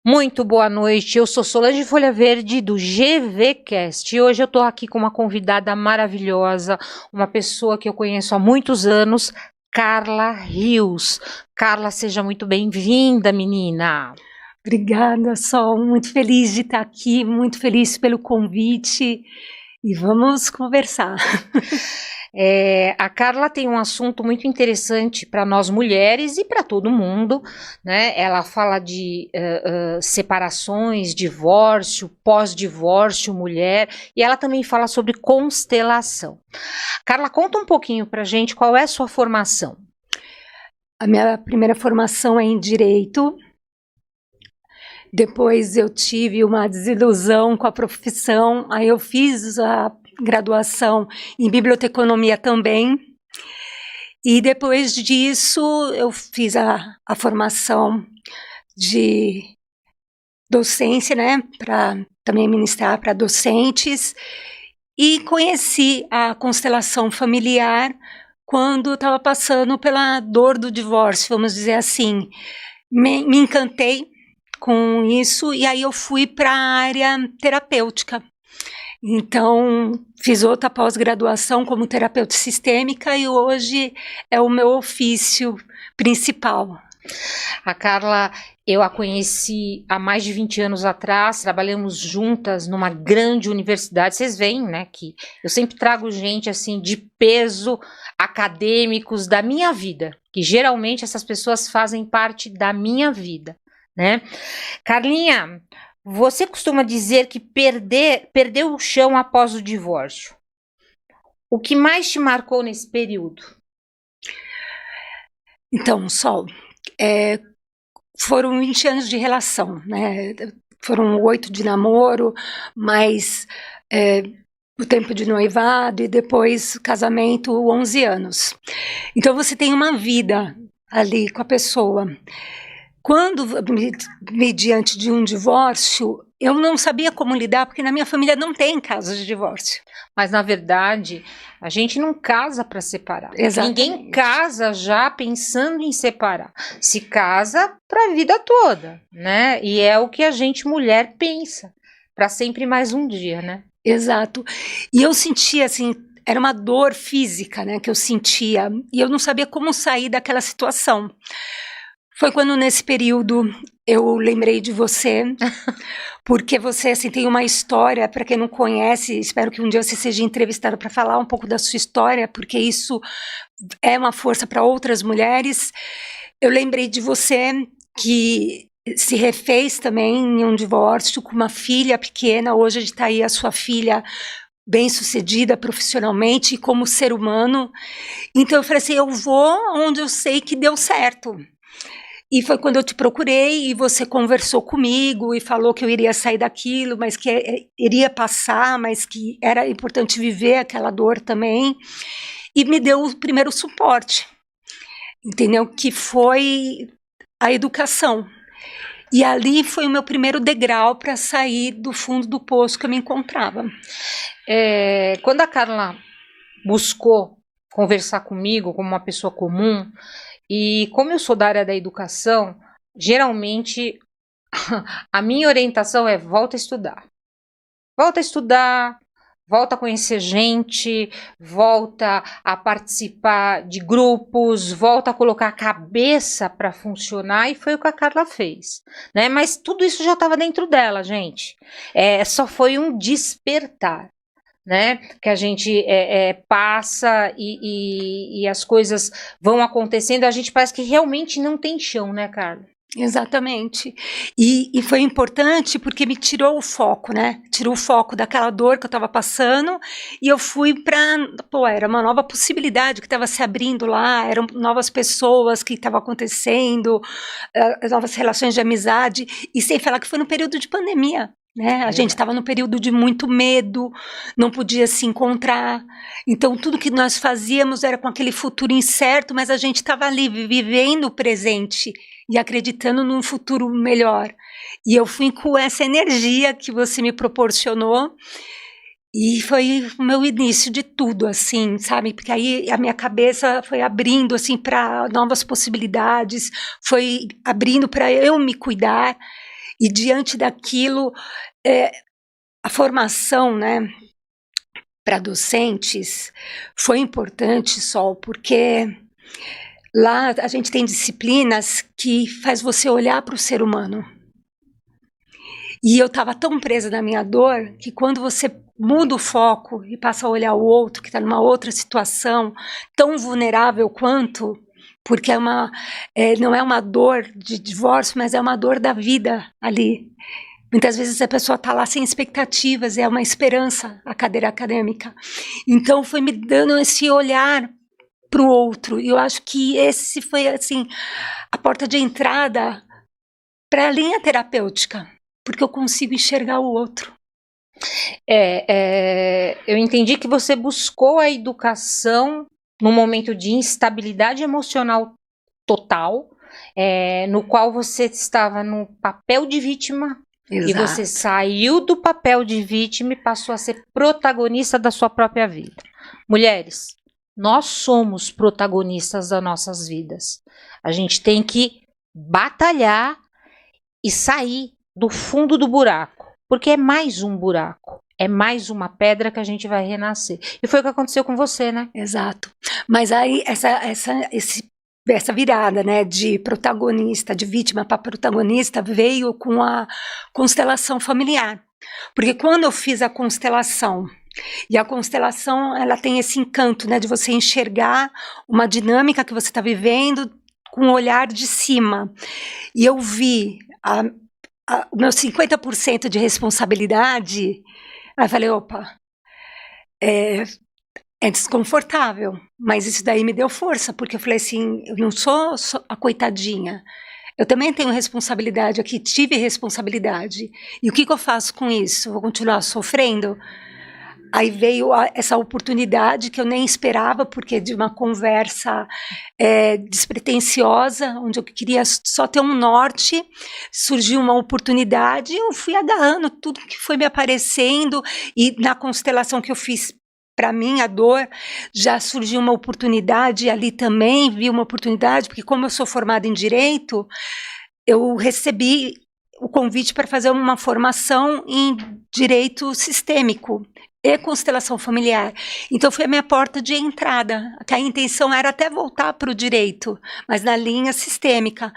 Muito boa noite, eu sou Solange Folha Verde do GVCast e hoje eu tô aqui com uma convidada maravilhosa, uma pessoa que eu conheço há muitos anos, Carla Rios. Carla, seja muito bem-vinda, menina. Obrigada, Sol. Muito feliz de estar aqui, muito feliz pelo convite e vamos conversar. A Carla tem um assunto muito interessante para nós mulheres e para todo mundo, né? Ela fala de separações, divórcio, pós-divórcio, mulher, e ela também fala sobre constelação. Carla, conta um pouquinho para gente qual é a sua formação. A minha primeira formação é em Direito. Depois eu tive uma desilusão com a profissão, aí eu fiz a graduação em biblioteconomia também. E depois disso eu fiz a formação de docência, né, para também ministrar para docentes. E conheci a constelação familiar quando estava passando pela dor do divórcio, vamos dizer assim. Me encantei com isso e aí eu fui para a área terapêutica. Então, fiz outra pós-graduação como terapeuta sistêmica e hoje é o meu ofício principal. A Carla, eu a conheci há mais de 20 anos atrás, trabalhamos juntas numa grande universidade. Vocês veem, né, que eu sempre trago gente assim de peso, acadêmicos da minha vida, que geralmente essas pessoas fazem parte da minha vida, né? Carlinha, você costuma dizer que perdeu o chão após o divórcio. O que mais te marcou nesse período? Então, Sol, foram 20 anos de relação, né? Foram 8 de namoro, mais o tempo de noivado e depois casamento, 11 anos. Então você tem uma vida ali com a pessoa. Quando me diante de um divórcio, eu não sabia como lidar, porque na minha família não tem casos de divórcio. Mas, na verdade, a gente não casa para separar. Exatamente. Ninguém casa já pensando em separar. Se casa para a vida toda, né? E é o que a gente, mulher, pensa. Para sempre mais um dia, né? Exato. E eu sentia, assim, era uma dor física, né, que eu sentia. E eu não sabia como sair daquela situação. Foi quando, nesse período, eu lembrei de você, porque você, assim, tem uma história, para quem não conhece, espero que um dia você seja entrevistado para falar um pouco da sua história, porque isso é uma força para outras mulheres. Eu lembrei de você, que se refez também em um divórcio, com uma filha pequena, hoje está aí a sua filha bem-sucedida profissionalmente e como ser humano. Então eu falei assim, eu vou onde eu sei que deu certo. E foi quando eu te procurei e você conversou comigo e falou que eu iria sair daquilo, mas que iria passar, mas que era importante viver aquela dor também. E me deu o primeiro suporte, entendeu? Que foi a educação. E ali foi o meu primeiro degrau para sair do fundo do poço que eu me encontrava. Quando a Carla buscou conversar comigo como uma pessoa comum, e como eu sou da área da educação, geralmente a minha orientação é volta a estudar. Volta a estudar, volta a conhecer gente, volta a participar de grupos, volta a colocar a cabeça para funcionar, e foi o que a Carla fez, né? Mas tudo isso já estava dentro dela, gente. Só foi um despertar, né? Que a gente passa e as coisas vão acontecendo, a gente parece que realmente não tem chão, né, Carla? Exatamente. E foi importante porque me tirou o foco, né? Tirou o foco daquela dor que eu estava passando e eu fui para, era uma nova possibilidade que estava se abrindo lá, eram novas pessoas que estavam acontecendo, novas relações de amizade, e sem falar que foi no período de pandemia. Né? A gente estava no período de muito medo, não podia se encontrar, então tudo que nós fazíamos era com aquele futuro incerto, mas a gente estava ali vivendo o presente e acreditando num futuro melhor. E eu fui com essa energia que você me proporcionou e foi o meu início de tudo, assim, sabe? Porque aí a minha cabeça foi abrindo, assim, para novas possibilidades, foi abrindo para eu me cuidar. E diante daquilo, a formação, né, para docentes foi importante, Sol, porque lá a gente tem disciplinas que faz você olhar para o ser humano. E eu estava tão presa na minha dor que quando você muda o foco e passa a olhar o outro que está numa outra situação tão vulnerável quanto, porque não é uma dor de divórcio, mas é uma dor da vida ali. Muitas vezes a pessoa está lá sem expectativas, é uma esperança a cadeira acadêmica. Então foi me dando esse olhar para o outro, e eu acho que esse foi assim a porta de entrada para a linha terapêutica, porque eu consigo enxergar o outro. Eu entendi que você buscou a educação num momento de instabilidade emocional total, no qual você estava no papel de vítima. Exato. E você saiu do papel de vítima e passou a ser protagonista da sua própria vida. Mulheres, nós somos protagonistas das nossas vidas. A gente tem que batalhar e sair do fundo do buraco, porque é mais um buraco, é mais uma pedra que a gente vai renascer. E foi o que aconteceu com você, né? Exato. Mas aí essa virada, né, de protagonista, de vítima para protagonista, veio com a constelação familiar. Porque quando eu fiz a constelação, e a constelação, ela tem esse encanto, né, de você enxergar uma dinâmica que você está vivendo com o olhar de cima. E eu vi o meu 50% de responsabilidade, aí eu falei, opa, é desconfortável, mas isso daí me deu força, porque eu falei assim, eu não sou a coitadinha, eu também tenho responsabilidade aqui, tive responsabilidade, e o que eu faço com isso? Vou continuar sofrendo? Aí veio essa oportunidade que eu nem esperava, porque de uma conversa despretensiosa, onde eu queria só ter um norte, surgiu uma oportunidade, e eu fui agarrando tudo que foi me aparecendo, e na constelação que eu fiz para mim, a dor, já surgiu uma oportunidade, ali também vi uma oportunidade, porque como eu sou formada em Direito, eu recebi o convite para fazer uma formação em Direito Sistêmico e Constelação Familiar. Então foi a minha porta de entrada, que a intenção era até voltar para o Direito, mas na linha sistêmica.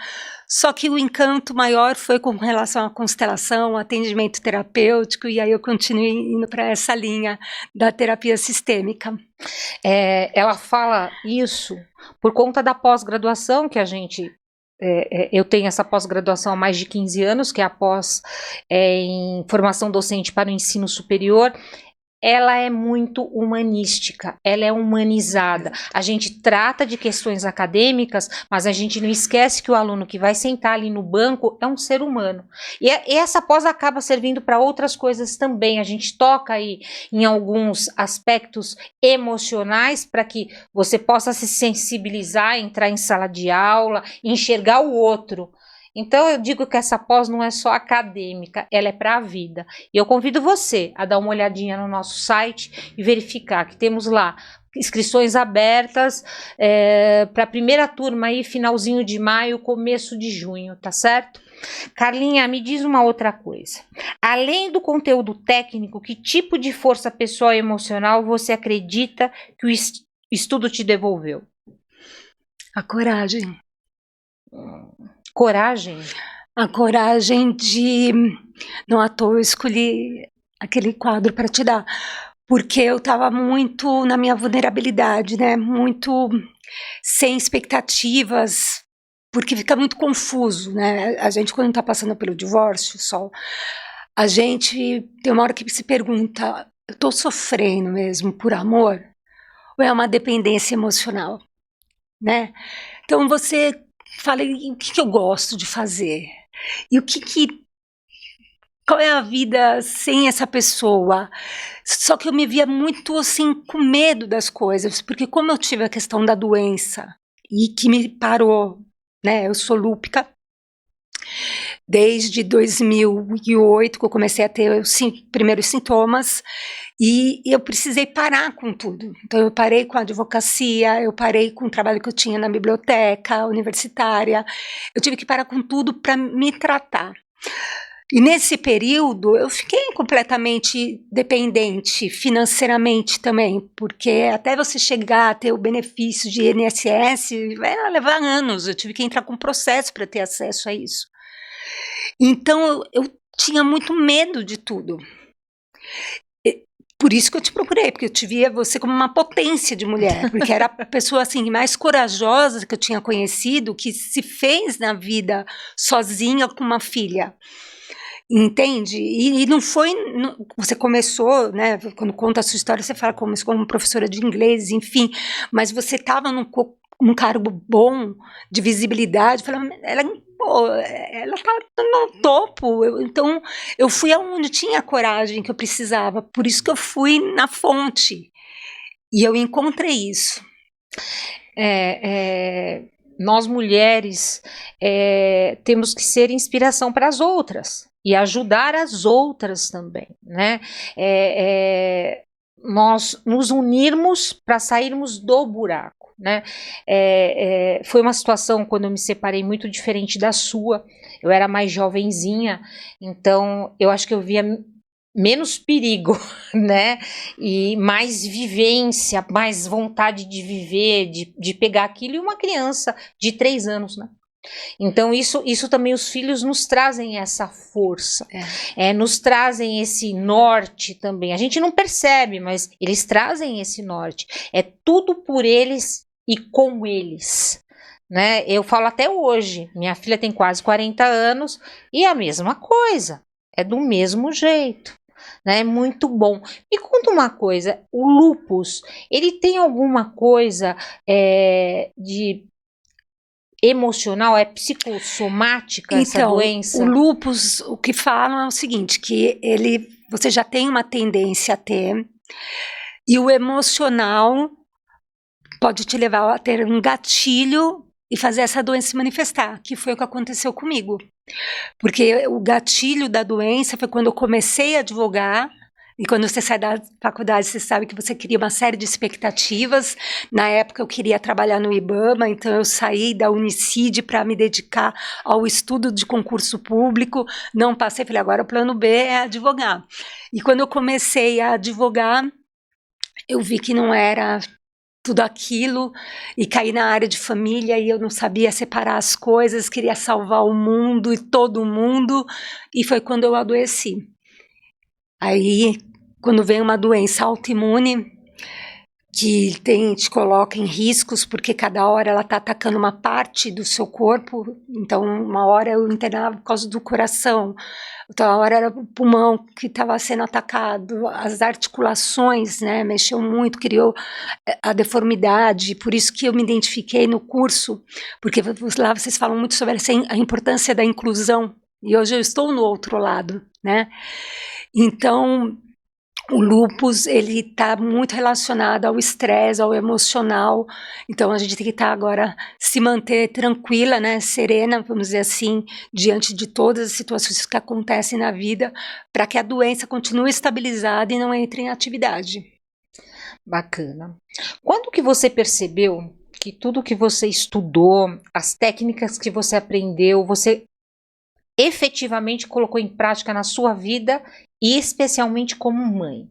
Só que o encanto maior foi com relação à constelação, atendimento terapêutico, e aí eu continuei indo para essa linha da terapia sistêmica. Ela fala isso por conta da pós-graduação que a gente... eu tenho essa pós-graduação há mais de 15 anos, que é a pós em formação docente para o ensino superior. Ela é muito humanística, ela é humanizada. A gente trata de questões acadêmicas, mas a gente não esquece que o aluno que vai sentar ali no banco é um ser humano. E essa pós acaba servindo para outras coisas também. A gente toca aí em alguns aspectos emocionais para que você possa se sensibilizar, entrar em sala de aula, enxergar o outro. Então eu digo que essa pós não é só acadêmica, ela é para a vida. E eu convido você a dar uma olhadinha no nosso site e verificar que temos lá inscrições abertas para a primeira turma aí, finalzinho de maio, começo de junho, tá certo? Carlinha, me diz uma outra coisa. Além do conteúdo técnico, que tipo de força pessoal e emocional você acredita que o estudo te devolveu? A coragem. Coragem? A coragem de... Não à toa eu escolhi aquele quadro para te dar, porque eu estava muito na minha vulnerabilidade, né? Muito sem expectativas, porque fica muito confuso, né? A gente, quando está passando pelo divórcio, Sol, a gente tem uma hora que se pergunta, eu estou sofrendo mesmo por amor? Ou é uma dependência emocional, né? Então você fala, o que eu gosto de fazer? E qual é a vida sem essa pessoa? Só que eu me via muito assim com medo das coisas, porque como eu tive a questão da doença e que me parou, né? Eu sou lúpica desde 2008, que eu comecei a ter os primeiros sintomas, e eu precisei parar com tudo. Então eu parei com a advocacia, eu parei com o trabalho que eu tinha na biblioteca universitária, eu tive que parar com tudo para me tratar. E nesse período eu fiquei completamente dependente financeiramente também, porque até você chegar a ter o benefício de INSS vai levar anos, eu tive que entrar com processo para ter acesso a isso. Então eu tinha muito medo de tudo. Por isso que eu te procurei, porque eu te via você como uma potência de mulher, porque era a pessoa assim mais corajosa que eu tinha conhecido, que se fez na vida sozinha com uma filha. Entende? E não foi. Você começou, né? Quando conta a sua história, você fala como professora de inglês, enfim, mas você estava num cargo bom de visibilidade. Ela tá no topo. Então, eu fui aonde tinha a coragem que eu precisava. Por isso que eu fui na fonte. E eu encontrei isso. Nós mulheres temos que ser inspiração para as outras e ajudar as outras também, né? Nós nos unirmos para sairmos do buraco, né? Foi uma situação, quando eu me separei, muito diferente da sua. Eu era mais jovenzinha, então eu acho que eu via menos perigo, né? E mais vivência, mais vontade de viver, de pegar aquilo, e uma criança de 3 anos, né? Então isso também, os filhos nos trazem essa força, nos trazem esse norte também. A gente não percebe, mas eles trazem esse norte. É tudo por eles e com eles, né? Eu falo até hoje, minha filha tem quase 40 anos e a mesma coisa, é do mesmo jeito. Né, é muito bom. Me conta uma coisa, o lúpus, ele tem alguma coisa de emocional, é psicossomática essa doença? O lúpus, o que falam é o seguinte, que você já tem uma tendência a ter, e o emocional pode te levar a ter um gatilho e fazer essa doença se manifestar, que foi o que aconteceu comigo. Porque o gatilho da doença foi quando eu comecei a advogar, e quando você sai da faculdade, você sabe que você cria uma série de expectativas. Na época eu queria trabalhar no IBAMA, então eu saí da Unicid para me dedicar ao estudo de concurso público, não passei, falei, agora o plano B é advogar. E quando eu comecei a advogar, eu vi que não era tudo aquilo, e caí na área de família e eu não sabia separar as coisas, queria salvar o mundo e todo mundo, e foi quando eu adoeci. Aí, quando vem uma doença autoimune, que te coloca em riscos, porque cada hora ela está atacando uma parte do seu corpo, então uma hora eu internava por causa do coração, outra hora era o pulmão que estava sendo atacado, as articulações, né, mexeu muito, criou a deformidade, por isso que eu me identifiquei no curso, porque lá vocês falam muito sobre a importância da inclusão, e hoje eu estou no outro lado, né, então o lúpus, ele está muito relacionado ao estresse, ao emocional, então a gente tem que estar agora, se manter tranquila, né, serena, vamos dizer assim, diante de todas as situações que acontecem na vida, para que a doença continue estabilizada e não entre em atividade. Bacana. Quando que você percebeu que tudo que você estudou, as técnicas que você aprendeu, você efetivamente colocou em prática na sua vida e especialmente como mãe?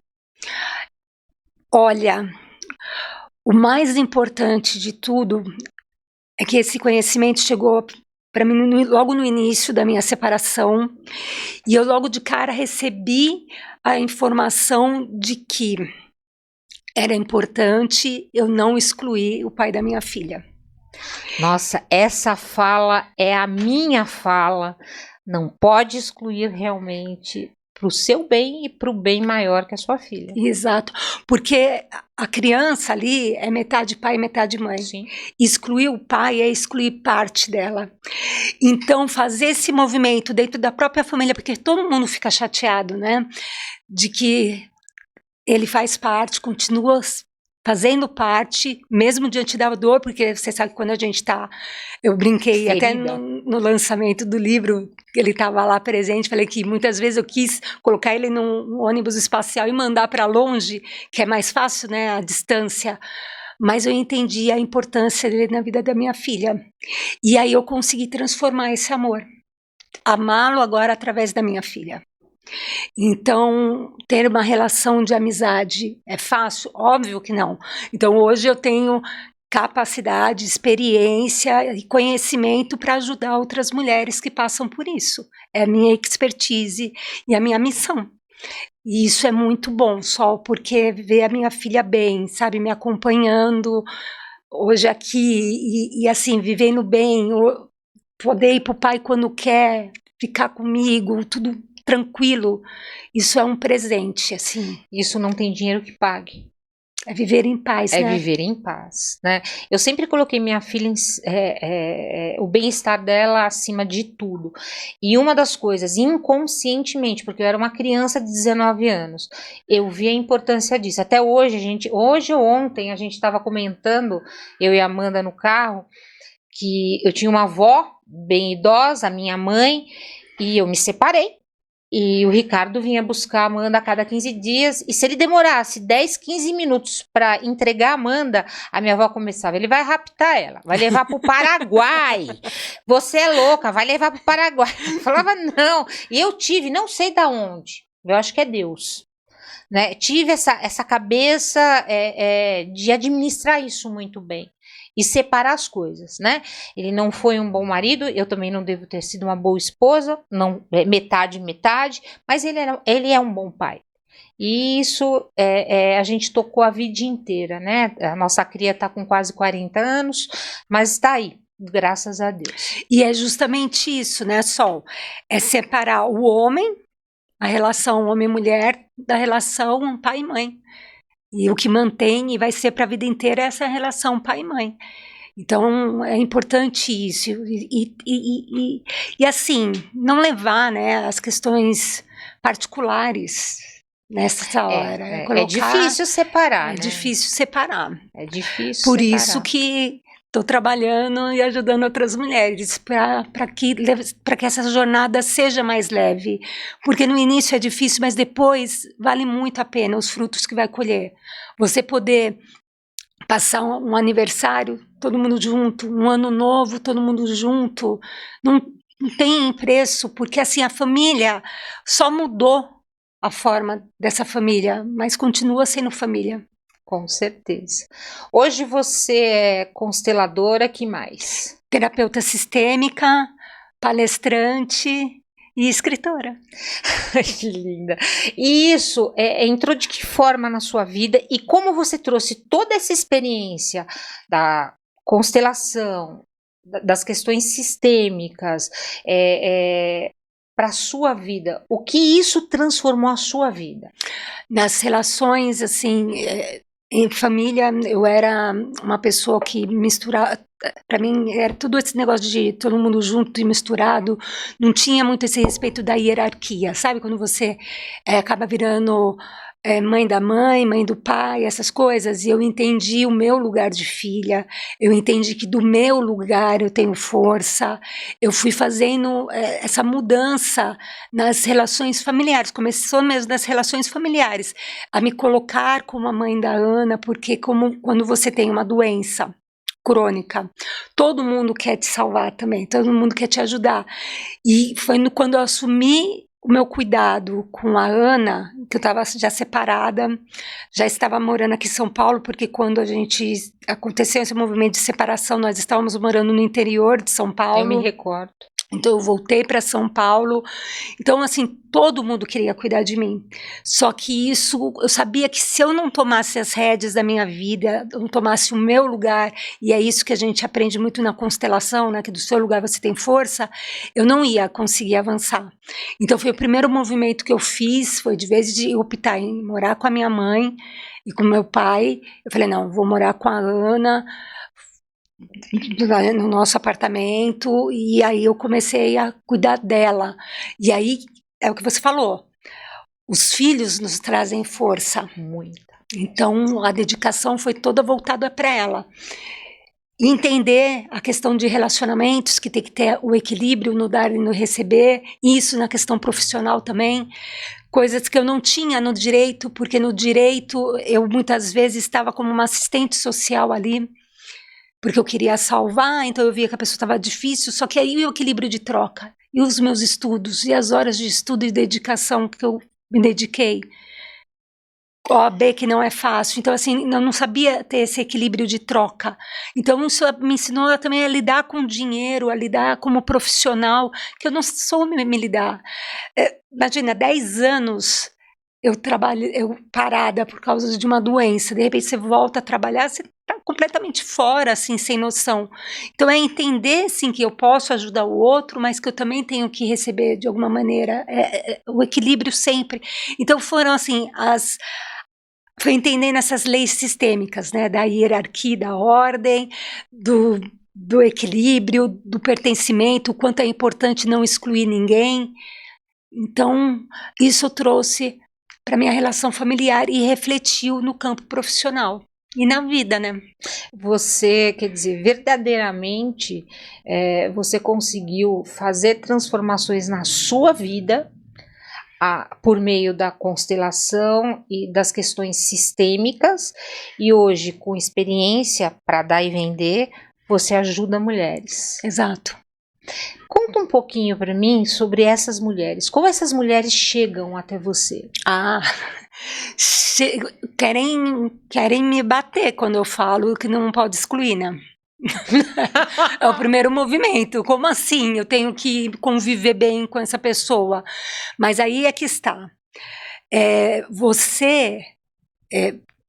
Olha, o mais importante de tudo é que esse conhecimento chegou para mim logo no início da minha separação, e eu logo de cara recebi a informação de que era importante eu não excluir o pai da minha filha. Nossa, essa fala é a minha fala. Não pode excluir realmente para o seu bem e para o bem maior que a sua filha. Exato, porque a criança ali é metade pai e metade mãe. Sim. Excluir o pai é excluir parte dela. Então, fazer esse movimento dentro da própria família, porque todo mundo fica chateado, né? De que ele faz parte, continua fazendo parte, mesmo diante da dor, porque você sabe que quando a gente está... Eu brinquei ferida. Até no lançamento do livro, ele estava lá presente, falei que muitas vezes eu quis colocar ele num ônibus espacial e mandar para longe, que é mais fácil, né, a distância, mas eu entendi a importância dele na vida da minha filha. E aí eu consegui transformar esse amor. amá-lo agora através da minha filha. Então, ter uma relação de amizade é fácil? Óbvio que não. Então, hoje eu tenho capacidade, experiência e conhecimento para ajudar outras mulheres que passam por isso. É a minha expertise e a minha missão. E isso é muito bom, só porque ver a minha filha bem, sabe, me acompanhando hoje aqui e assim, vivendo bem, poder ir para o pai quando quer, ficar comigo, tudo tranquilo, isso é um presente, assim. Isso não tem dinheiro que pague. É viver em paz, né? É viver em paz, né? Eu sempre coloquei minha filha, o bem-estar dela acima de tudo. E uma das coisas, inconscientemente, porque eu era uma criança de 19 anos, eu vi a importância disso. Até hoje, hoje ou ontem, a gente estava comentando, eu e a Amanda no carro, que eu tinha uma avó bem idosa, minha mãe, e eu me separei. E o Ricardo vinha buscar a Amanda a cada 15 dias, e se ele demorasse 10, 15 minutos para entregar a Amanda, a minha avó começava, ele vai raptar ela, vai levar para o Paraguai, você é louca, vai levar para o Paraguai. Eu falava não, e eu tive, não sei da onde, eu acho que é Deus, né? Tive essa cabeça de administrar isso muito bem. E separar as coisas, né? Ele não foi um bom marido, eu também não devo ter sido uma boa esposa, não metade, mas ele é um bom pai. E isso a gente tocou a vida inteira, né? A nossa cria está com quase 40 anos, mas está aí, graças a Deus. E é justamente isso, né, Sol? É separar o homem, a relação homem-mulher, da relação pai e mãe. E o que mantém e vai ser para a vida inteira é essa relação pai e mãe. Então, é importante isso. E assim, não levar, né, as questões particulares nessa hora. É difícil separar, É né? difícil separar. É difícil Por separar. isso que estou trabalhando e ajudando outras mulheres para que essa jornada seja mais leve. Porque no início é difícil, mas depois vale muito a pena os frutos que vai colher. Você poder passar um aniversário, todo mundo junto, um ano novo, todo mundo junto, não tem preço, porque assim a família só mudou a forma dessa família, mas continua sendo família. Com certeza. Hoje você é consteladora, que mais? Terapeuta sistêmica, palestrante e escritora. Que linda. E isso entrou de que forma na sua vida e como você trouxe toda essa experiência da constelação, das questões sistêmicas, para a sua vida? O que isso transformou a sua vida? Nas relações, assim, em família, eu era uma pessoa que misturava. Para mim, era tudo esse negócio de todo mundo junto e misturado. Não tinha muito esse respeito da hierarquia, sabe? Quando você acaba virando mãe da mãe do pai, essas coisas. E eu entendi o meu lugar de filha. Eu entendi que do meu lugar eu tenho força. Eu fui fazendo essa mudança nas relações familiares. Começou mesmo nas relações familiares. A me colocar como a mãe da Ana, porque quando você tem uma doença crônica, todo mundo quer te salvar também, todo mundo quer te ajudar. E foi quando eu assumi o meu cuidado com a Ana, que eu estava já separada, já estava morando aqui em São Paulo, porque quando aconteceu esse movimento de separação, nós estávamos morando no interior de São Paulo. Eu me recordo. Então eu voltei para São Paulo. Então assim, todo mundo queria cuidar de mim. Só que isso, eu sabia que se eu não tomasse as rédeas da minha vida, eu não tomasse o meu lugar, e é isso que a gente aprende muito na constelação, né, que do seu lugar você tem força, eu não ia conseguir avançar. Então foi o primeiro movimento que eu fiz, foi de vez de optar em morar com a minha mãe e com meu pai. Eu falei, não, vou morar com a Ana no nosso apartamento, e aí eu comecei a cuidar dela. E aí, é o que você falou, os filhos nos trazem força. Muita. Então, a dedicação foi toda voltada para ela. E entender a questão de relacionamentos, que tem que ter o equilíbrio no dar e no receber, e isso na questão profissional também. Coisas que eu não tinha no direito, porque no direito eu muitas vezes estava como uma assistente social ali, porque eu queria salvar, então eu via que a pessoa estava difícil, só que aí o equilíbrio de troca. E os meus estudos, e as horas de estudo e dedicação que eu me dediquei. OAB que não é fácil, então assim, eu não sabia ter esse equilíbrio de troca, então isso me ensinou também a lidar com dinheiro, a lidar como profissional, que eu não sou me lidar. Imagina, 10 anos eu parada por causa de uma doença, de repente você volta a trabalhar, você está completamente fora, assim, sem noção. Então é entender, sim, que eu posso ajudar o outro, mas que eu também tenho que receber de alguma maneira, o equilíbrio sempre. Então foram assim, foi entendendo essas leis sistêmicas, né, da hierarquia, da ordem, do equilíbrio, do pertencimento, o quanto é importante não excluir ninguém. Então, isso trouxe para minha relação familiar e refletiu no campo profissional e na vida, né? Você, quer dizer, verdadeiramente, você conseguiu fazer transformações na sua vida por meio da constelação e das questões sistêmicas, e hoje, com experiência para dar e vender, você ajuda mulheres. Exato. Conta um pouquinho para mim sobre essas mulheres. Como essas mulheres chegam até você? Querem me bater quando eu falo que não pode excluir, né? É o primeiro movimento. Como assim? Eu tenho que conviver bem com essa pessoa. Mas aí é que está. Você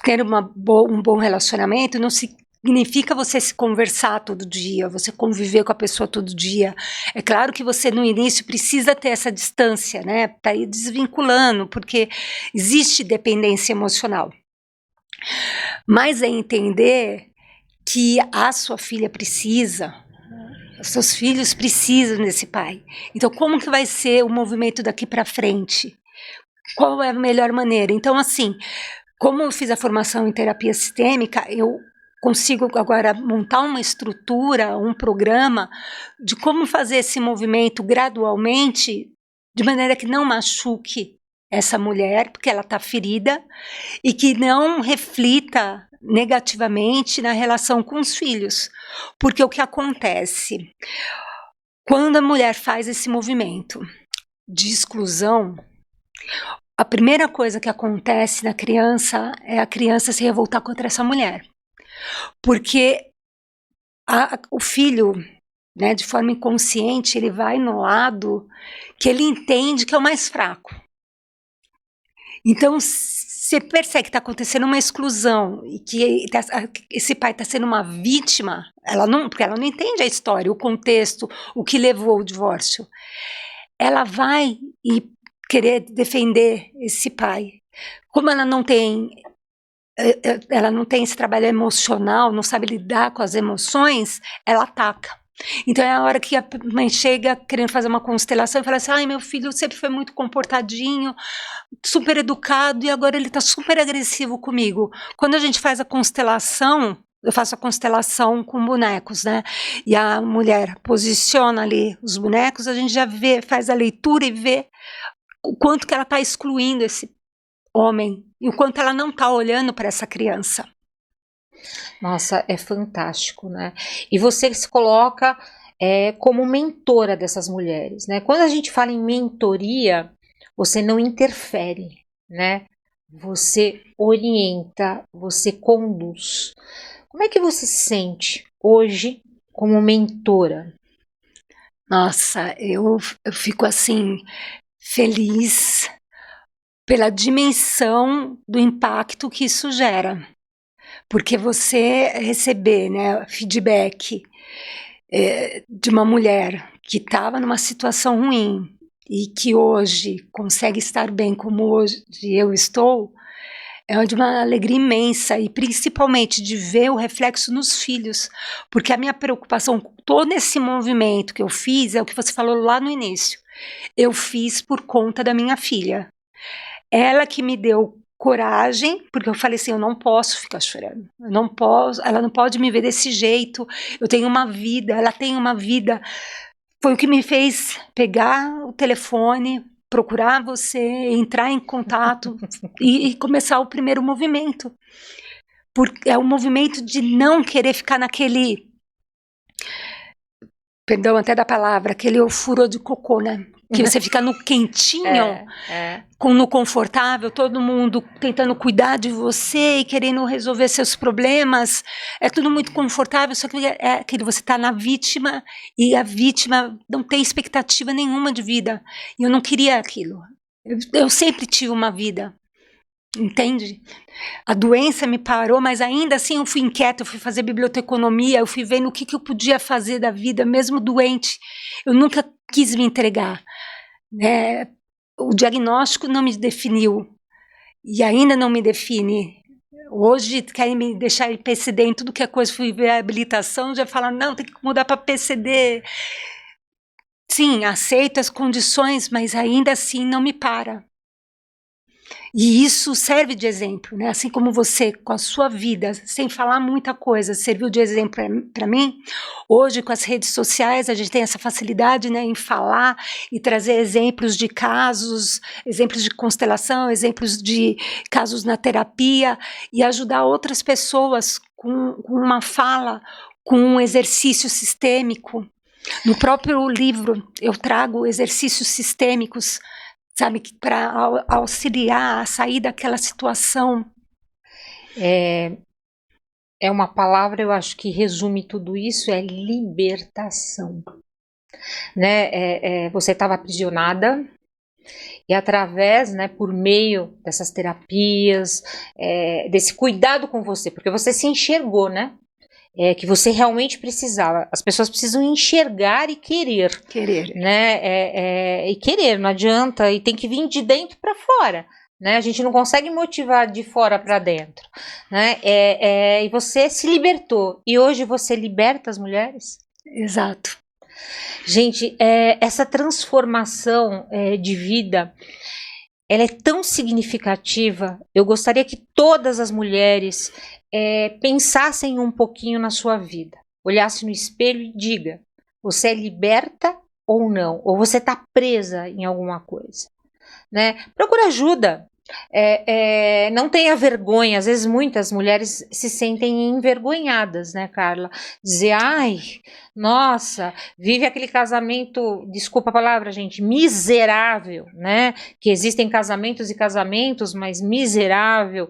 ter um bom relacionamento não significa você se conversar todo dia, você conviver com a pessoa todo dia. É claro que você no início precisa ter essa distância, né, para ir desvinculando, porque existe dependência emocional. Mas é entender que a sua filha precisa, os seus filhos precisam desse pai. Então como que vai ser o movimento daqui para frente? Qual é a melhor maneira? Então assim, como eu fiz a formação em terapia sistêmica, eu consigo agora montar uma estrutura, um programa de como fazer esse movimento gradualmente, de maneira que não machuque essa mulher, porque ela está ferida, e que não reflita negativamente na relação com os filhos. Porque o que acontece? Quando a mulher faz esse movimento de exclusão, a primeira coisa que acontece na criança é a criança se revoltar contra essa mulher. Porque o filho, né, de forma inconsciente, ele vai no lado que ele entende que é o mais fraco. Então, você percebe que está acontecendo uma exclusão e que esse pai está sendo uma vítima, porque ela não entende a história, o contexto, o que levou ao divórcio. Ela vai e querer defender esse pai. Como ela não tem esse trabalho emocional, não sabe lidar com as emoções, ela ataca. Então é a hora que a mãe chega querendo fazer uma constelação e fala assim: ai, meu filho sempre foi muito comportadinho, super educado, e agora ele está super agressivo comigo. Quando a gente faz a constelação, eu faço a constelação com bonecos, né? E a mulher posiciona ali os bonecos, a gente já faz a leitura e vê o quanto que ela está excluindo esse homem e o quanto ela não está olhando para essa criança. Nossa, é fantástico, né? E você se coloca como mentora dessas mulheres, né? Quando a gente fala em mentoria, você não interfere, né? Você orienta, você conduz. Como é que você se sente hoje como mentora? Nossa, eu fico assim feliz pela dimensão do impacto que isso gera. Porque você receber, né, feedback de uma mulher que estava numa situação ruim e que hoje consegue estar bem como hoje eu estou, é de uma alegria imensa, e principalmente de ver o reflexo nos filhos, porque a minha preocupação com todo esse movimento que eu fiz é o que você falou lá no início. Eu fiz por conta da minha filha. Ela que me deu coragem, porque eu falei assim, eu não posso ficar chorando, eu não posso, ela não pode me ver desse jeito, eu tenho uma vida, ela tem uma vida. Foi o que me fez pegar o telefone, procurar você, entrar em contato e começar o primeiro movimento. Porque é o movimento de não querer ficar naquele perdão até da palavra, aquele ofurô de cocô, né? Que você fica no quentinho, no confortável, todo mundo tentando cuidar de você e querendo resolver seus problemas. É tudo muito confortável, só que é aquele, você está na vítima e a vítima não tem expectativa nenhuma de vida. E eu não queria aquilo. Eu sempre tive uma vida. Entende? A doença me parou, mas ainda assim eu fui inquieta, eu fui fazer biblioteconomia, eu fui vendo o que eu podia fazer da vida, mesmo doente. Eu nunca quis me entregar. O diagnóstico não me definiu e ainda não me define. Hoje querem me deixar em PCD em tudo que é coisa, fui ver a habilitação, já falam, não, tem que mudar para PCD. Sim, aceito as condições, mas ainda assim não me para. E isso serve de exemplo, né? Assim como você, com a sua vida, sem falar muita coisa, serviu de exemplo para mim. Hoje, com as redes sociais, a gente tem essa facilidade, né, em falar e trazer exemplos de casos, exemplos de constelação, exemplos de casos na terapia e ajudar outras pessoas com uma fala, com um exercício sistêmico. No próprio livro, eu trago exercícios sistêmicos, sabe, para auxiliar a sair daquela situação. É uma palavra, eu acho que resume tudo isso, é libertação. Né? Você estava aprisionada e através, né, por meio dessas terapias, desse cuidado com você, porque você se enxergou, né? Que você realmente precisava. As pessoas precisam enxergar e querer. Querer. Né? E querer, não adianta. E tem que vir de dentro para fora. Né? A gente não consegue motivar de fora para dentro. Né? E você se libertou. E hoje você liberta as mulheres? Exato. Gente, essa transformação de vida, ela é tão significativa. Eu gostaria que todas as mulheres pensassem um pouquinho na sua vida, olhasse no espelho e diga, você é liberta ou não? Ou você está presa em alguma coisa? Né? Procura ajuda. Não tenha vergonha. Às vezes muitas mulheres se sentem envergonhadas, né, Carla? Dizer, ai, nossa, vive aquele casamento, desculpa a palavra, gente, miserável, né? Que existem casamentos e casamentos, mas miserável,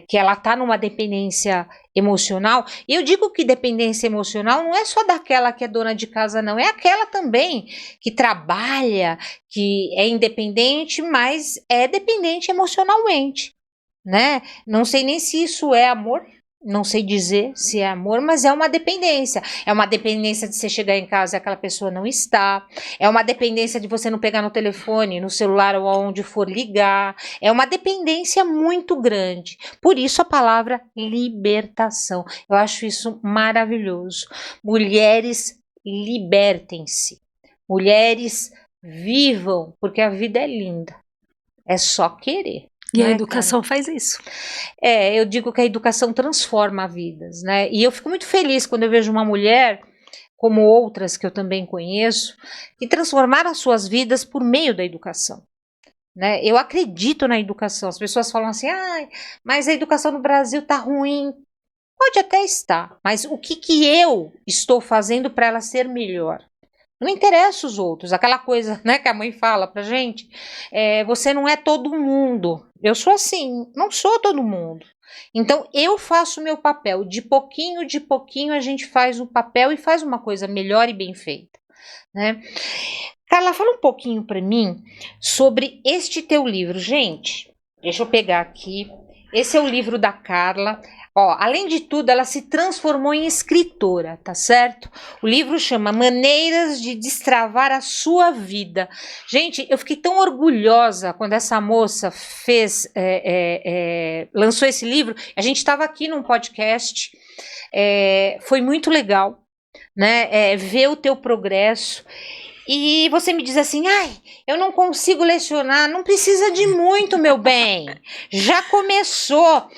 que ela tá numa dependência emocional. E eu digo que dependência emocional não é só daquela que é dona de casa, não, é aquela também que trabalha, que é independente, mas é dependente emocionalmente, né? Não sei nem se isso é amor, não sei dizer se é amor, mas é uma dependência. É uma dependência de você chegar em casa e aquela pessoa não está. É uma dependência de você não pegar no telefone, no celular ou aonde for ligar. É uma dependência muito grande. Por isso a palavra libertação. Eu acho isso maravilhoso. Mulheres, libertem-se. Mulheres, vivam, porque a vida é linda. É só querer. E a educação faz isso. Eu digo que a educação transforma vidas, né? E eu fico muito feliz quando eu vejo uma mulher, como outras que eu também conheço, que transformaram as suas vidas por meio da educação. Né? Eu acredito na educação. As pessoas falam assim, mas a educação no Brasil tá ruim. Pode até estar, mas o que eu estou fazendo para ela ser melhor? Não interessa os outros, aquela coisa, né, que a mãe fala pra gente, você não é todo mundo. Eu sou assim, não sou todo mundo. Então eu faço o meu papel, de pouquinho a gente faz o papel e faz uma coisa melhor e bem feita, né? Carla, fala um pouquinho pra mim sobre este teu livro. Gente, deixa eu pegar aqui, esse é o livro da Carla. Além de tudo, ela se transformou em escritora, tá certo? O livro chama Maneiras de Destravar a Sua Vida. Gente, eu fiquei tão orgulhosa quando essa moça lançou esse livro. A gente estava aqui num podcast, foi muito legal, né? Ver o teu progresso. E você me diz assim, eu não consigo lecionar. Não precisa de muito, meu bem. Já começou.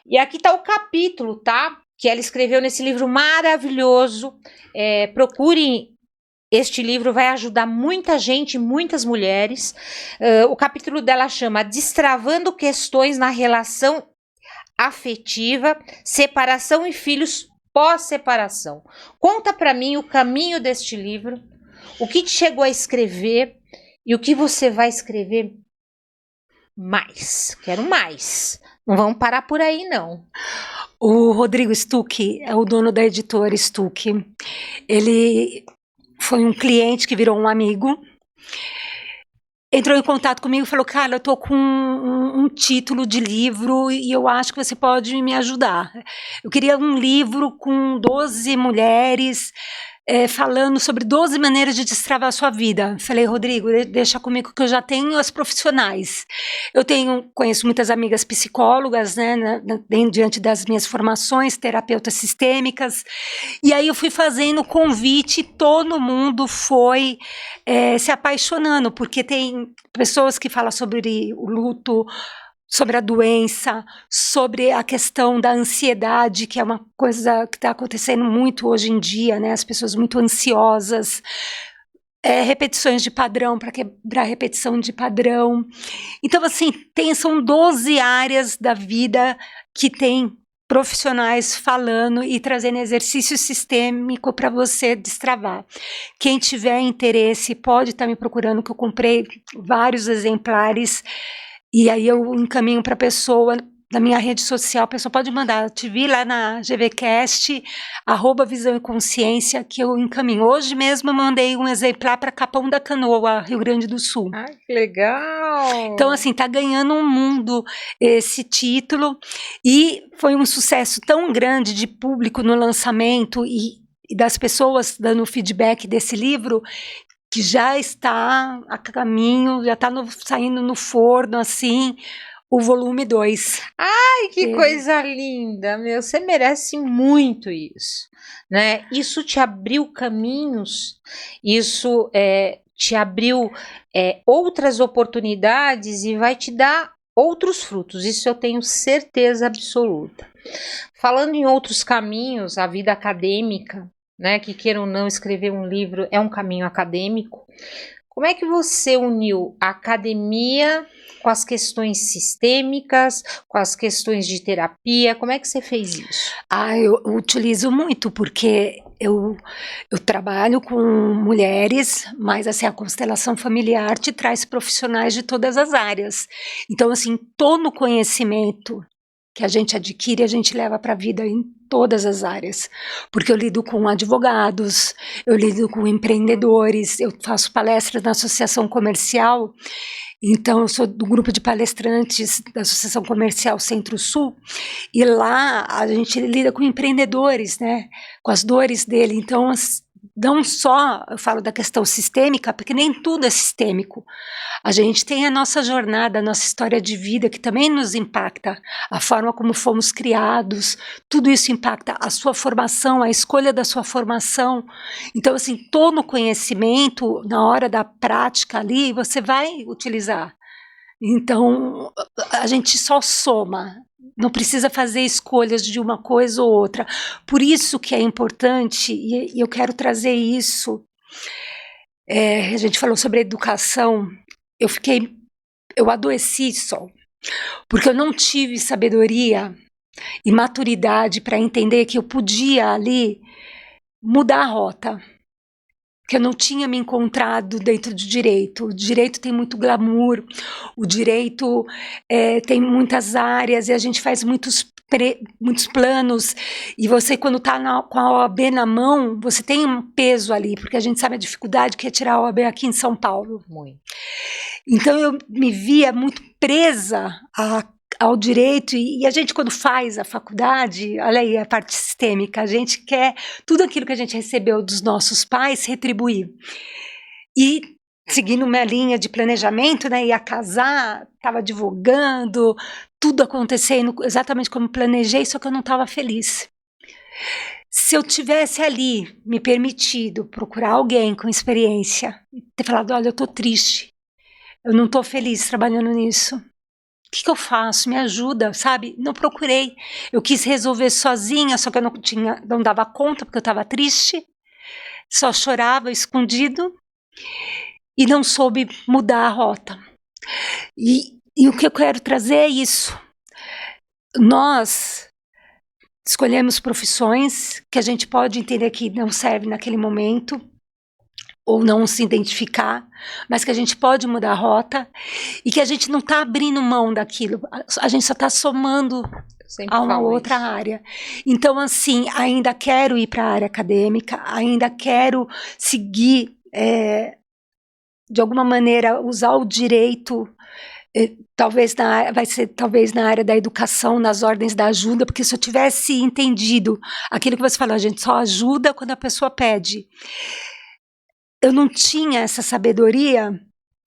E aqui está o capítulo, tá? Que ela escreveu nesse livro maravilhoso. Procurem este livro, vai ajudar muita gente, muitas mulheres. O capítulo dela chama Destravando Questões na Relação Afetiva, Separação e Filhos pós-separação. Conta para mim o caminho deste livro, o que te chegou a escrever e o que você vai escrever mais. Quero mais. Não vamos parar por aí, não. O Rodrigo Stuck é o dono da editora Stuck. Ele foi um cliente que virou um amigo. Entrou em contato comigo e falou: cara, eu tô com um título de livro e eu acho que você pode me ajudar. Eu queria um livro com 12 mulheres falando sobre 12 maneiras de destravar a sua vida. Falei: Rodrigo, deixa comigo que eu já tenho as profissionais. Conheço muitas amigas psicólogas, né, diante das minhas formações, terapeutas sistêmicas, e aí eu fui fazendo o convite e todo mundo foi se apaixonando, porque tem pessoas que falam sobre o luto, sobre a doença, sobre a questão da ansiedade, que é uma coisa que está acontecendo muito hoje em dia, né? As pessoas muito ansiosas, repetições de padrão, para quebrar repetição de padrão. Então, assim, são 12 áreas da vida que tem profissionais falando e trazendo exercício sistêmico para você destravar. Quem tiver interesse pode estar me procurando, que eu comprei vários exemplares. E aí eu encaminho para a pessoa na minha rede social. A pessoa pode mandar, te vi lá na GVCast, @Visão e Consciência, que eu encaminho. Hoje mesmo eu mandei um exemplar para Capão da Canoa, Rio Grande do Sul. Ai, que legal! Então, assim, tá ganhando um mundo esse título. E foi um sucesso tão grande de público no lançamento e das pessoas dando feedback desse livro, que já está a caminho, já está saindo no forno, assim, o volume 2. Ai, que coisa linda, meu, você merece muito isso, né? Isso te abriu caminhos, isso te abriu outras oportunidades e vai te dar outros frutos, isso eu tenho certeza absoluta. Falando em outros caminhos, a vida acadêmica, né, que queira ou não, escrever um livro é um caminho acadêmico. Como é que você uniu a academia com as questões sistêmicas, com as questões de terapia? Como é que você fez isso? Eu utilizo muito, porque eu trabalho com mulheres, mas assim, a constelação familiar te traz profissionais de todas as áreas. Então, assim, todo o conhecimento que a gente adquire, a gente leva para a vida em todas as áreas, porque eu lido com advogados, eu lido com empreendedores, eu faço palestras na associação comercial, então eu sou do grupo de palestrantes da Associação Comercial Centro-Sul, e lá a gente lida com empreendedores, né, com as dores dele. Então, não só eu falo da questão sistêmica, porque nem tudo é sistêmico. A gente tem a nossa jornada, a nossa história de vida, que também nos impacta, a forma como fomos criados, tudo isso impacta a sua formação, a escolha da sua formação. Então, assim, todo o conhecimento, na hora da prática ali, você vai utilizar. Então, a gente só soma, não precisa fazer escolhas de uma coisa ou outra. Por isso que é importante, e eu quero trazer isso, a gente falou sobre educação, eu adoeci só, porque eu não tive sabedoria e maturidade para entender que eu podia ali mudar a rota, que eu não tinha me encontrado dentro do direito. O direito tem muito glamour, o direito tem muitas áreas e a gente faz muitos planos, e você, quando está com a OAB na mão, você tem um peso ali, porque a gente sabe a dificuldade que é tirar a OAB aqui em São Paulo. Muito. Então eu me via muito presa ao direito, e a gente, quando faz a faculdade, olha aí a parte sistêmica, a gente quer tudo aquilo que a gente recebeu dos nossos pais retribuir. E seguindo minha linha de planejamento, né, ia casar, estava advogando, tudo acontecendo exatamente como planejei, só que eu não estava feliz. Se eu tivesse ali me permitido procurar alguém com experiência, ter falado: olha, eu estou triste, eu não estou feliz trabalhando nisso, o que eu faço? Me ajuda, sabe? Não procurei. Eu quis resolver sozinha, só que eu não dava conta, porque eu estava triste, só chorava escondido e não soube mudar a rota. E o que eu quero trazer é isso. Nós escolhemos profissões que a gente pode entender que não servem naquele momento, ou não se identificar, mas que a gente pode mudar a rota e que a gente não está abrindo mão daquilo, a gente só está somando a uma outra área. Então, assim, ainda quero ir para a área acadêmica, ainda quero seguir, de alguma maneira, usar o direito, vai ser talvez na área da educação, nas ordens da ajuda, porque se eu tivesse entendido aquilo que você falou, a gente só ajuda quando a pessoa pede. Eu não tinha essa sabedoria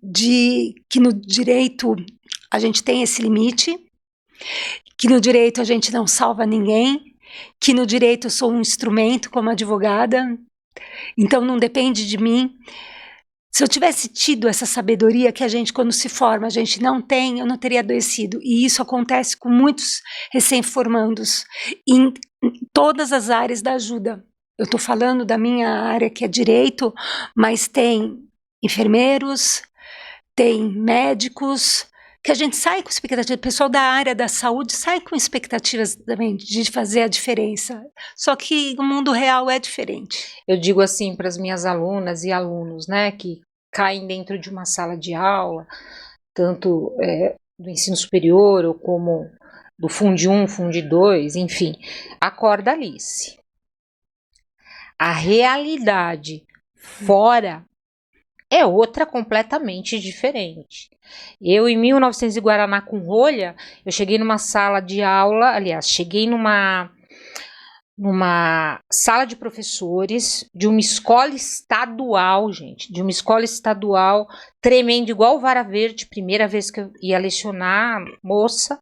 de que no direito a gente tem esse limite, que no direito a gente não salva ninguém, que no direito eu sou um instrumento como advogada, então não depende de mim. Se eu tivesse tido essa sabedoria que a gente, quando se forma, a gente não tem, eu não teria adoecido. E isso acontece com muitos recém-formandos em todas as áreas da ajuda. Eu estou falando da minha área, que é direito, mas tem enfermeiros, tem médicos, que a gente sai com expectativa, o pessoal da área da saúde sai com expectativas também de fazer a diferença. Só que o mundo real é diferente. Eu digo assim para as minhas alunas e alunos, né, que caem dentro de uma sala de aula, tanto do ensino superior ou como do Fundi 1, Fundi 2, enfim, acorda, Alice. A realidade fora é outra completamente diferente. Eu, em 1900 e Guaraná com rolha, eu cheguei numa sala de aula, aliás, cheguei numa sala de professores de uma escola estadual, gente, de uma escola estadual tremendo, igual Vara Verde, primeira vez que eu ia lecionar, moça,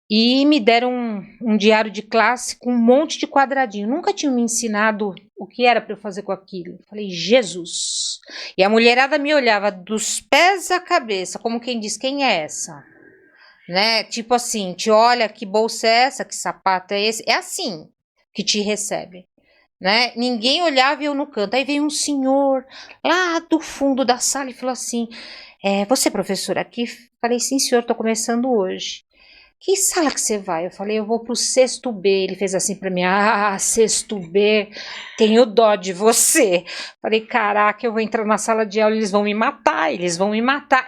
e me deram um diário de classe com um monte de quadradinho. Nunca tinham me ensinado o que era para eu fazer com aquilo. Eu falei, Jesus! E a mulherada me olhava dos pés à cabeça, como quem diz, quem é essa? Né? Tipo assim, te olha, que bolsa é essa, que sapato é esse? É assim que te recebe. Né? Ninguém olhava e eu no canto. Aí veio um senhor lá do fundo da sala e falou assim, você é professora aqui? Falei, sim senhor, tô começando hoje. Que sala que você vai? Eu falei, eu vou pro sexto B. Ele fez assim pra mim, sexto B, tenho dó de você. Falei, caraca, eu vou entrar na sala de aula, eles vão me matar.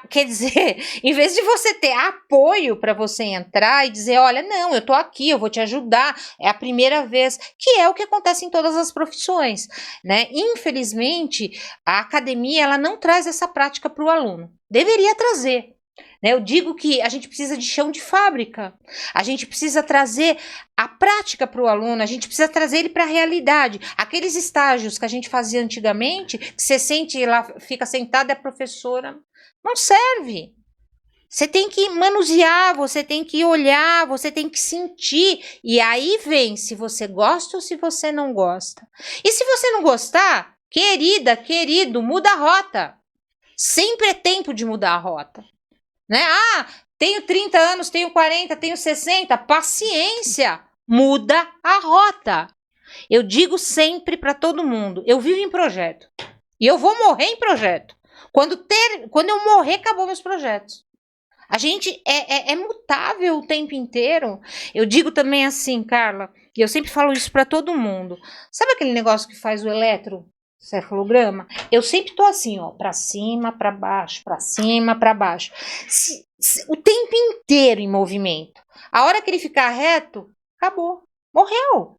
Quer dizer, em vez de você ter apoio para você entrar e dizer, olha, não, eu tô aqui, eu vou te ajudar, é a primeira vez, que é o que acontece em todas as profissões, né? Infelizmente, a academia, ela não traz essa prática para o aluno. Deveria trazer. Eu digo que a gente precisa de chão de fábrica, a gente precisa trazer a prática para o aluno, a gente precisa trazer ele para a realidade. Aqueles estágios que a gente fazia antigamente, que você sente lá, fica sentada, é a professora, não serve. Você tem que manusear, você tem que olhar, você tem que sentir, e aí vem se você gosta ou se você não gosta. E se você não gostar, querida, querido, muda a rota. Sempre é tempo de mudar a rota. Né? Tenho 30 anos, tenho 40, tenho 60, paciência, muda a rota. Eu digo sempre para todo mundo, eu vivo em projeto e eu vou morrer em projeto. Quando eu morrer, acabou meus projetos. A gente é mutável o tempo inteiro. Eu digo também assim, Carla, e eu sempre falo isso para todo mundo. Sabe aquele negócio que faz o eletrocefalograma? Eu sempre tô assim, ó, para cima, para baixo, para cima, para baixo. O tempo inteiro em movimento. A hora que ele ficar reto, acabou, morreu.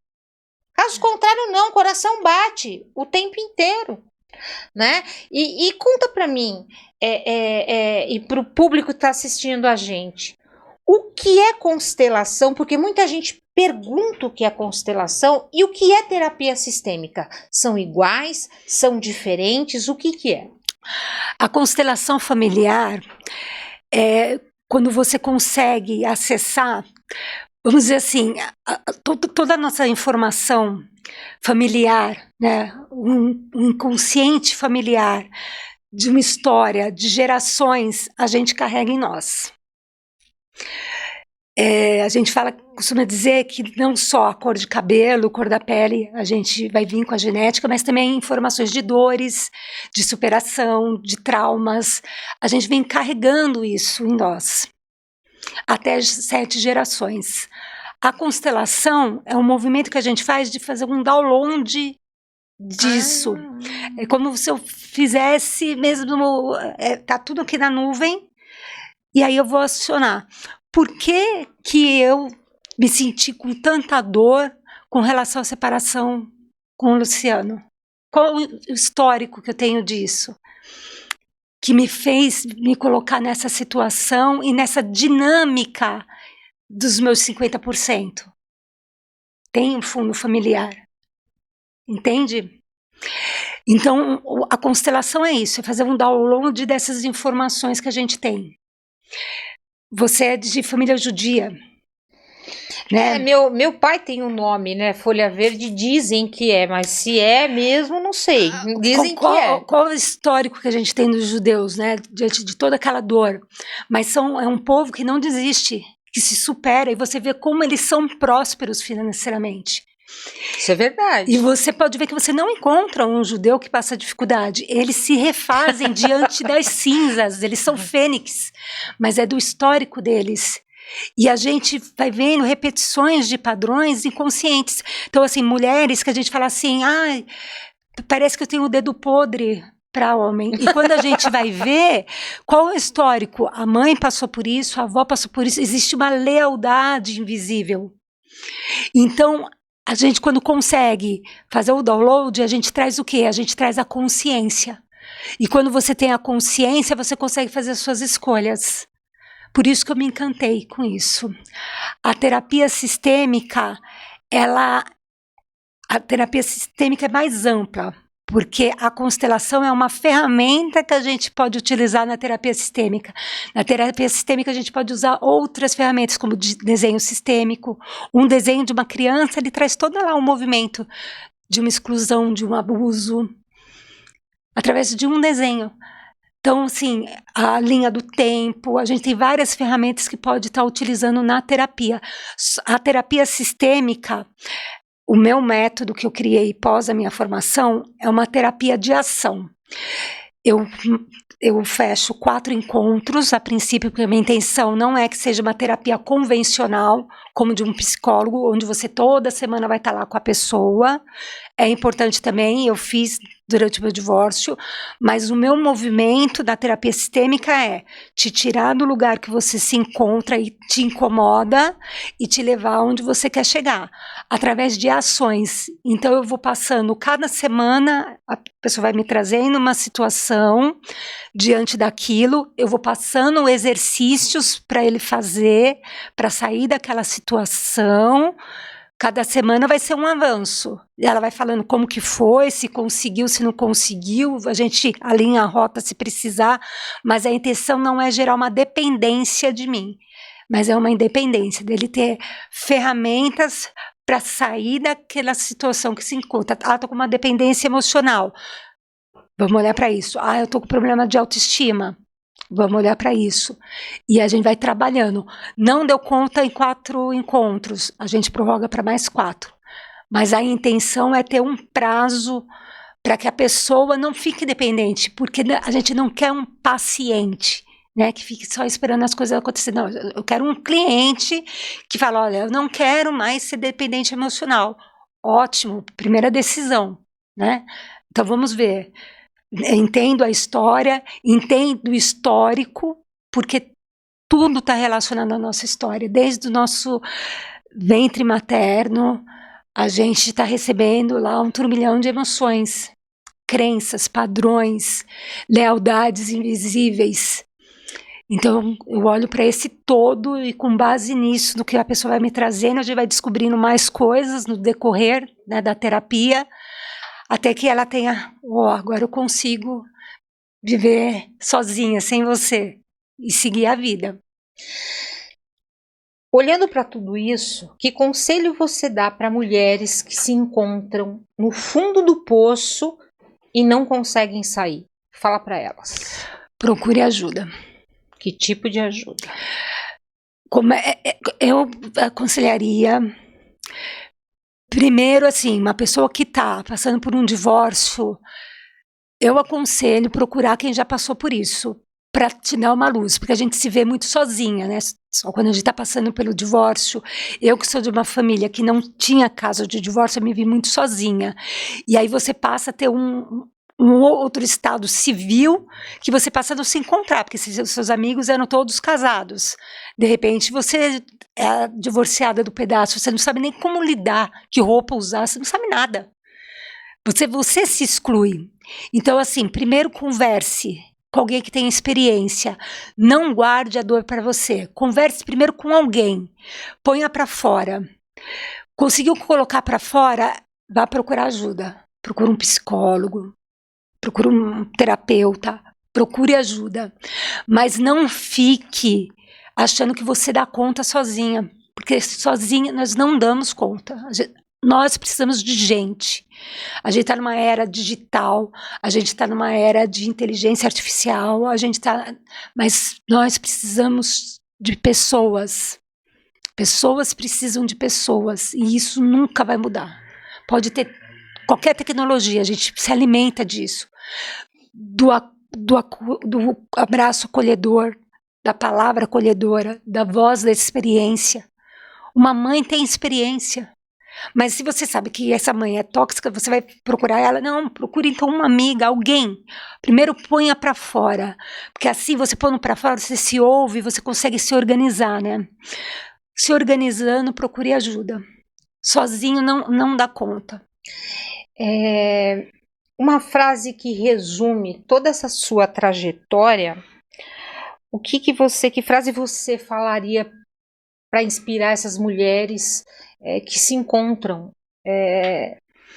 Caso contrário, não, o coração bate o tempo inteiro, né? E conta para mim, e para o público que está assistindo a gente, o que é constelação? Porque muita gente pergunta o que é constelação e o que é terapia sistêmica. São iguais? São diferentes? O que é? A constelação familiar é quando você consegue acessar, vamos dizer assim, toda a nossa informação familiar, né, um inconsciente familiar de uma história de gerações, a gente carrega em nós. A gente costuma dizer que não só a cor de cabelo, cor da pele, a gente vai vir com a genética, mas também informações de dores, de superação, de traumas. A gente vem carregando isso em nós, até 7 gerações. A constelação é um movimento que a gente faz de fazer um download disso. É como se eu fizesse mesmo, tá tudo aqui na nuvem, e aí eu vou acionar. Por que que eu me senti com tanta dor com relação à separação com o Luciano? Qual o histórico que eu tenho disso? Que me fez me colocar nessa situação e nessa dinâmica dos meus 50%. Tem um fundo familiar. Entende? Então, a constelação é isso, é fazer um download dessas informações que a gente tem. Você é de família judia, né? Meu pai tem um nome, né? Folha Verde, dizem que é, mas se é mesmo, não sei. Dizem que é. Qual é o histórico que a gente tem dos judeus, né? Diante de toda aquela dor. Mas é um povo que não desiste, que se supera, e você vê como eles são prósperos financeiramente. Isso é verdade. E você pode ver que você não encontra um judeu que passa dificuldade. Eles se refazem diante das cinzas, eles são fênix, mas é do histórico deles. E a gente vai vendo repetições de padrões inconscientes. Então, assim, mulheres que a gente fala assim, parece que eu tenho o dedo podre para homem. E quando a gente vai ver, qual é o histórico? A mãe passou por isso, a avó passou por isso, existe uma lealdade invisível. Então, a gente, quando consegue fazer o download, a gente traz o quê? A gente traz a consciência. E quando você tem a consciência, você consegue fazer as suas escolhas. Por isso que eu me encantei com isso. A terapia sistêmica, a terapia sistêmica é mais ampla, porque a constelação é uma ferramenta que a gente pode utilizar na terapia sistêmica. Na terapia sistêmica a gente pode usar outras ferramentas, como desenho sistêmico. Um desenho de uma criança, ele traz todo lá um movimento de uma exclusão, de um abuso, através de um desenho. Então, assim, a linha do tempo, a gente tem várias ferramentas que pode estar utilizando na terapia. A terapia sistêmica, o meu método que eu criei pós a minha formação é uma terapia de ação. Eu fecho 4 encontros, a princípio, porque a minha intenção não é que seja uma terapia convencional, como de um psicólogo, onde você toda semana vai estar lá com a pessoa. É importante também, eu fiz durante o meu divórcio, mas o meu movimento da terapia sistêmica é te tirar do lugar que você se encontra e te incomoda e te levar onde você quer chegar, através de ações. Então eu vou passando, cada semana a pessoa vai me trazendo uma situação diante daquilo, eu vou passando exercícios para ele fazer, para sair daquela situação. Cada semana vai ser um avanço. Ela vai falando como que foi, se conseguiu, se não conseguiu, a gente alinha a rota se precisar, mas a intenção não é gerar uma dependência de mim, mas é uma independência, dele ter ferramentas para sair daquela situação que se encontra. Estou com uma dependência emocional. Vamos olhar para isso. Eu estou com problema de autoestima. Vamos olhar para isso. E a gente vai trabalhando. Não deu conta em 4 encontros. A gente prorroga para mais 4. Mas a intenção é ter um prazo para que a pessoa não fique dependente. Porque a gente não quer um paciente, né, que fique só esperando as coisas acontecerem. Não, eu quero um cliente que fala, olha, eu não quero mais ser dependente emocional. Ótimo, primeira decisão, né? Então vamos ver. Entendo a história, entendo o histórico, porque tudo está relacionado à nossa história. Desde o nosso ventre materno, a gente está recebendo lá um turbilhão de emoções, crenças, padrões, lealdades invisíveis. Então eu olho para esse todo e com base nisso, do que a pessoa vai me trazendo, a gente vai descobrindo mais coisas no decorrer, né, da terapia, até que ela tenha, agora eu consigo viver sozinha, sem você, e seguir a vida. Olhando para tudo isso, que conselho você dá para mulheres que se encontram no fundo do poço e não conseguem sair? Fala para elas. Procure ajuda. Que tipo de ajuda? Eu aconselharia... Primeiro, assim, uma pessoa que está passando por um divórcio, eu aconselho procurar quem já passou por isso, para te dar uma luz, porque a gente se vê muito sozinha, né? Só quando a gente está passando pelo divórcio. Eu que sou de uma família que não tinha caso de divórcio, eu me vi muito sozinha. E aí você passa a ter um outro estado civil que você passa a não se encontrar, porque seus amigos eram todos casados. De repente você é divorciada do pedaço, você não sabe nem como lidar, que roupa usar, você não sabe nada. Você se exclui. Então, assim, primeiro converse com alguém que tem experiência. Não guarde a dor para você. Converse primeiro com alguém. Ponha para fora. Conseguiu colocar para fora? Vá procurar ajuda. Procure um psicólogo. Procure um terapeuta. Procure ajuda. Mas não fique achando que você dá conta sozinha. Porque sozinha nós não damos conta. Nós precisamos de gente. A gente está numa era digital, a gente está numa era de inteligência artificial, mas nós precisamos de pessoas. Pessoas precisam de pessoas, e isso nunca vai mudar. Pode ter qualquer tecnologia, a gente se alimenta disso. Do abraço acolhedor, da palavra acolhedora, da voz da experiência. Uma mãe tem experiência. Mas se você sabe que essa mãe é tóxica, você vai procurar ela? Não, procure então uma amiga, alguém. Primeiro ponha para fora, porque assim você pondo para fora, você se ouve, você consegue se organizar, né? Se organizando, procure ajuda. Sozinho não dá conta. Uma frase que resume toda essa sua trajetória, que frase você falaria para inspirar essas mulheres que se encontram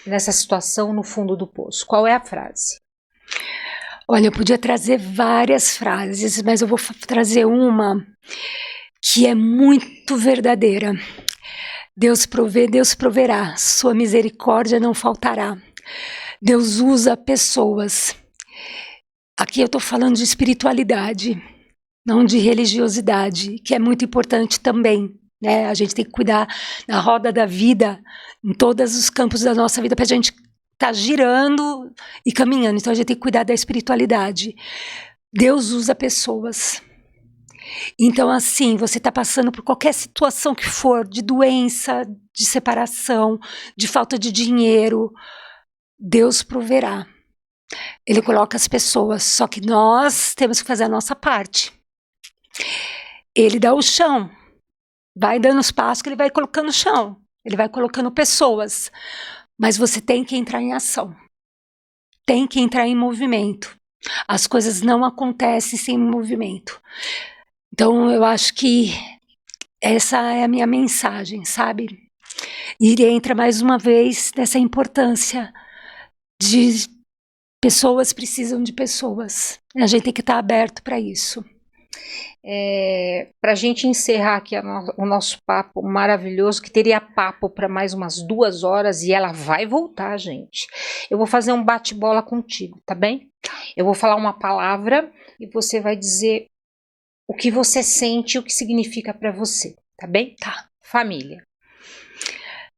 nessa situação no fundo do poço? Qual é a frase? Olha, eu podia trazer várias frases, mas eu vou trazer uma que é muito verdadeira. Deus provê, Deus proverá, sua misericórdia não faltará. Deus usa pessoas. Aqui eu estou falando de espiritualidade, não de religiosidade, que é muito importante também. Né? A gente tem que cuidar da roda da vida, em todos os campos da nossa vida, para a gente estar girando e caminhando. Então a gente tem que cuidar da espiritualidade. Deus usa pessoas. Então, assim, você está passando por qualquer situação que for, de doença, de separação, de falta de dinheiro, Deus proverá. Ele coloca as pessoas, só que nós temos que fazer a nossa parte. Ele dá o chão, vai dando os passos que ele vai colocando o chão, ele vai colocando pessoas, mas você tem que entrar em ação, tem que entrar em movimento. As coisas não acontecem sem movimento. Então, eu acho que essa é a minha mensagem, sabe? E entra mais uma vez nessa importância de pessoas precisam de pessoas. A gente tem que estar aberto para isso. Para a gente encerrar aqui o nosso papo maravilhoso, que teria papo para mais umas 2 horas e ela vai voltar, gente. Eu vou fazer um bate-bola contigo, tá bem? Eu vou falar uma palavra e você vai dizer o que você sente, o que significa para você, tá bem? Tá. Família.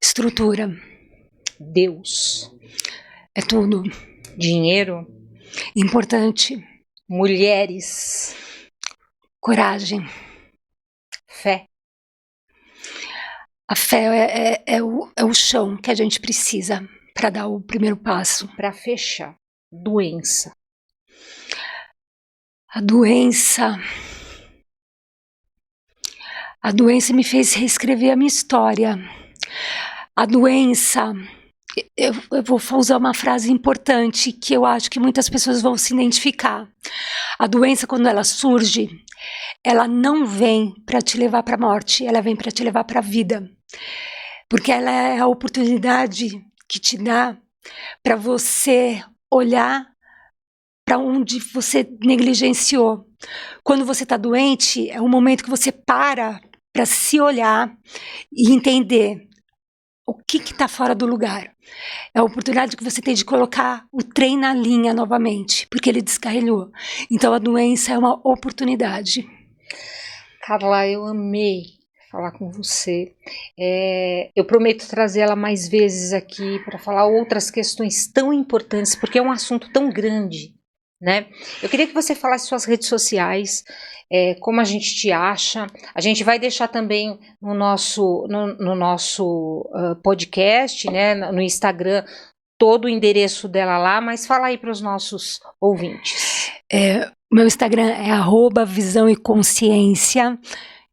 Estrutura. Deus. É tudo. Dinheiro. Importante. Mulheres. Coragem. Fé. A fé é o chão que a gente precisa para dar o primeiro passo. Para fechar, doença. A doença me fez reescrever a minha história. A doença, eu vou usar uma frase importante que eu acho que muitas pessoas vão se identificar. A doença, quando ela surge, ela não vem para te levar para a morte, ela vem para te levar para a vida. Porque ela é a oportunidade que te dá para você olhar para onde você negligenciou. Quando você está doente, é um momento que você para se olhar e entender o que está fora do lugar. É a oportunidade que você tem de colocar o trem na linha novamente, porque ele descarrilhou. Então a doença é uma oportunidade. Carla, eu amei falar com você. Eu prometo trazer ela mais vezes aqui para falar outras questões tão importantes, porque é um assunto tão grande, né? Eu queria que você falasse suas redes sociais, como a gente te acha. A gente vai deixar também no nosso podcast, né, no Instagram, todo o endereço dela lá, mas fala aí para os nossos ouvintes. Meu Instagram é @visão e consciência.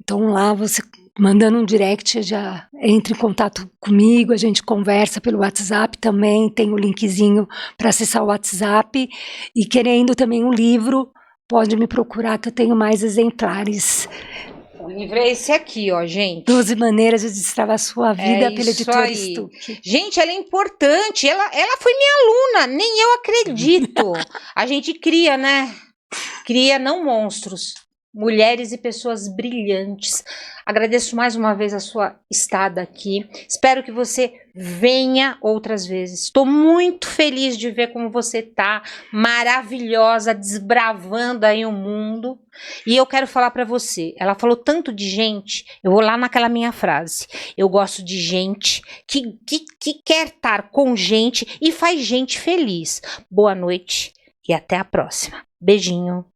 Então lá você mandando um direct já entra em contato comigo, a gente conversa pelo WhatsApp também, tem o linkzinho para acessar o WhatsApp, e querendo também um livro, pode me procurar que eu tenho mais exemplares. O livro é esse aqui, ó, gente. 12 Maneiras de Destravar Sua Vida, pela editora Stuck. Gente, ela é importante, ela foi minha aluna, nem eu acredito. A gente cria, né? Cria não monstros, mulheres e pessoas brilhantes. Agradeço mais uma vez a sua estada aqui. Espero que você venha outras vezes. Estou muito feliz de ver como você tá, maravilhosa, desbravando aí o mundo. E eu quero falar para você, ela falou tanto de gente, eu vou lá naquela minha frase. Eu gosto de gente que quer estar com gente e faz gente feliz. Boa noite e até a próxima. Beijinho.